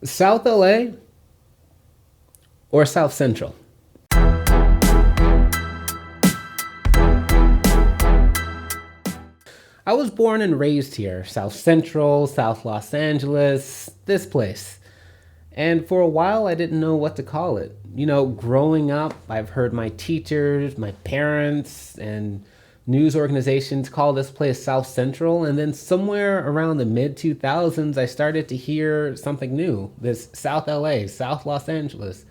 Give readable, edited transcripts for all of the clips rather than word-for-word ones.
South LA or South Central? I was born and raised here, South Central, South Los Angeles, this place. And for a while, I didn't know what to call it. You know, growing up, I've heard my teachers, my parents, and news organizations call this place South Central. And then somewhere around the mid 2000s, I started to hear something new, this South LA, South Los Angeles.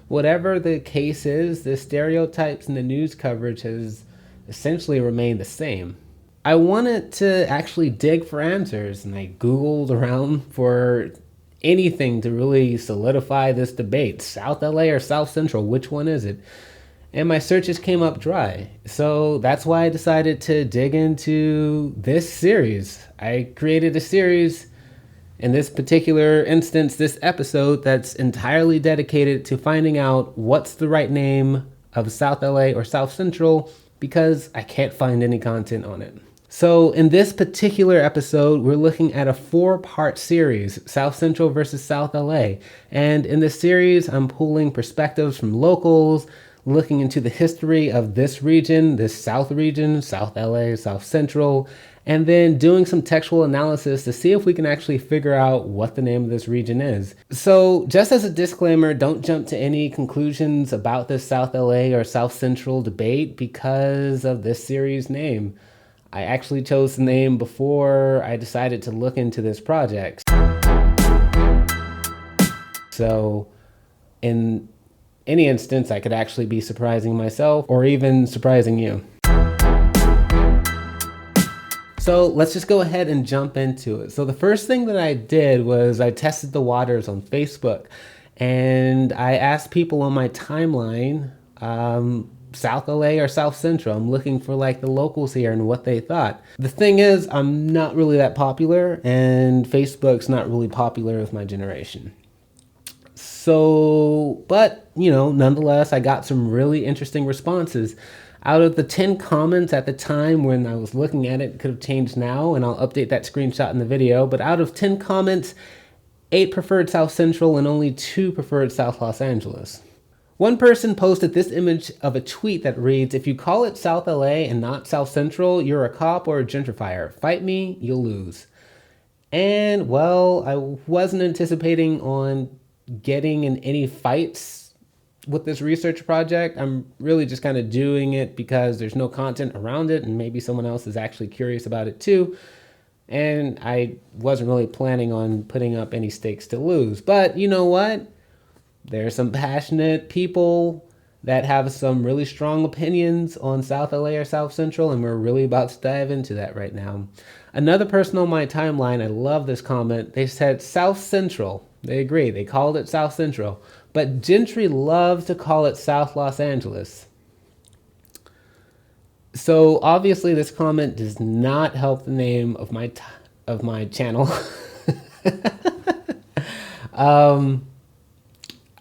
Whatever the case is, the stereotypes in the news coverage has essentially remained the same. I wanted to actually dig for answers, and I Googled around for anything to really solidify this debate. South LA or South Central, which one is it? And my searches came up dry. So that's why I decided to dig into this series. I created a series, in this particular instance, this episode, that's entirely dedicated to finding out what's the right name of South LA or South Central, because I can't find any content on it. So in this particular episode, we're looking at a 4-part series, South Central versus South LA. And in this series, I'm pulling perspectives from locals, looking into the history of this region, this South region, South LA, South Central, and then doing some textual analysis to see if we can actually figure out what the name of this region is. So just as a disclaimer, don't jump to any conclusions about this South LA or South Central debate because of this series name. I actually chose the name before I decided to look into this project. So in any instance, I could actually be surprising myself or even surprising you. So let's just go ahead and jump into it. So the first thing that I did was I tested the waters on Facebook, and I asked people on my timeline, South LA or South Central. I'm looking for like the locals here and what they thought. The thing is, I'm not really that popular, and Facebook's not really popular with my generation. So, but, you know, nonetheless, I got some really interesting responses. Out of the 10 comments at the time when I was looking at it, could have changed now, and I'll update that screenshot in the video, but out of 10 comments, 8 preferred South Central and only 2 preferred South Los Angeles. One person posted this image of a tweet that reads, "If you call it South LA and not South Central, you're a cop or a gentrifier. Fight me, you'll lose." And well, I wasn't anticipating on getting in any fights with this research project. I'm really just kind of doing it because there's no content around it, and maybe someone else is actually curious about it too. And I wasn't really planning on putting up any stakes to lose. But you know what? There's some passionate people that have some really strong opinions on South LA or South Central, and we're really about to dive into that right now. Another person on my timeline, I love this comment. They said South Central. They agree. They called it South Central. But gentry loves to call it South Los Angeles. So obviously this comment does not help the name of my channel.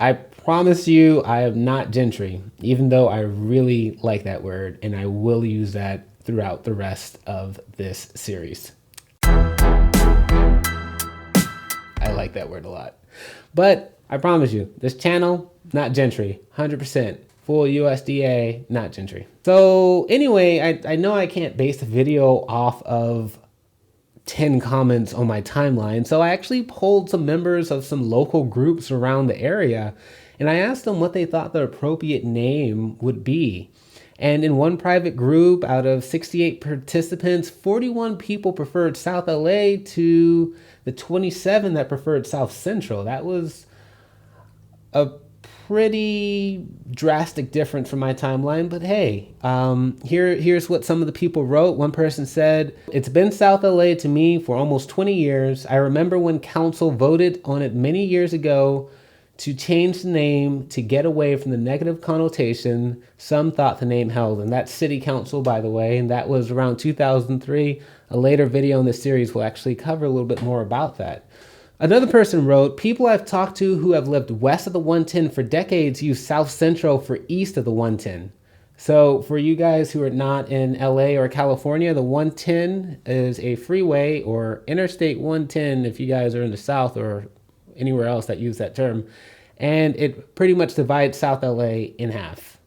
I promise you I am not gentry, even though I really like that word, and I will use that throughout the rest of this series. I like that word a lot. But I promise you, this channel, not gentry, 100%. Full USDA, not gentry. So anyway, I know I can't base the video off of 10 comments on my timeline, so I actually polled some members of some local groups around the area, and I asked them what they thought the appropriate name would be. And in one private group, out of 68 participants, 41 people preferred South LA to the 27 that preferred South Central. That was a pretty drastic difference from my timeline, but hey, here's what some of the people wrote. One person said, "It's been South LA to me for almost 20 years. I remember when council voted on it many years ago to change the name to get away from the negative connotation some thought the name held." And that's city council, by the way, and that was around 2003. A later video in this series will actually cover a little bit more about that. Another person wrote, "People I've talked to who have lived west of the 110 for decades use South Central for east of the 110. So for you guys who are not in LA or California, the 110 is a freeway, or Interstate 110 if you guys are in the South or anywhere else that use that term. And it pretty much divides South LA in half.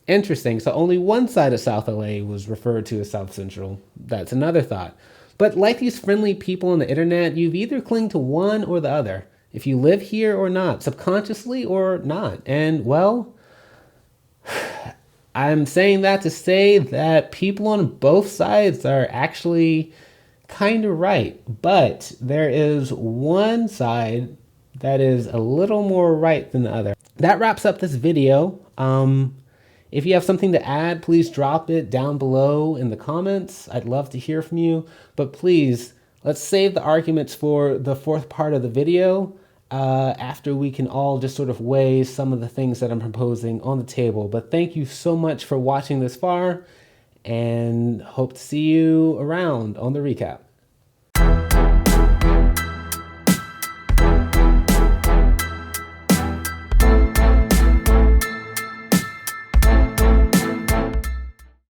Interesting. So only one side of South LA was referred to as South Central. That's another thought. But like these friendly people on the internet, you've either clung to one or the other. If you live here or not, subconsciously or not. And well, I'm saying that to say that people on both sides are actually kind of right. But there is one side that is a little more right than the other. That wraps up this video. If you have something to add, please drop it down below in the comments. I'd love to hear from you. But please, let's save the arguments for the fourth part of the video after we can all just sort of weigh some of the things that I'm proposing on the table. But thank you so much for watching this far, and hope to see you around on the recap.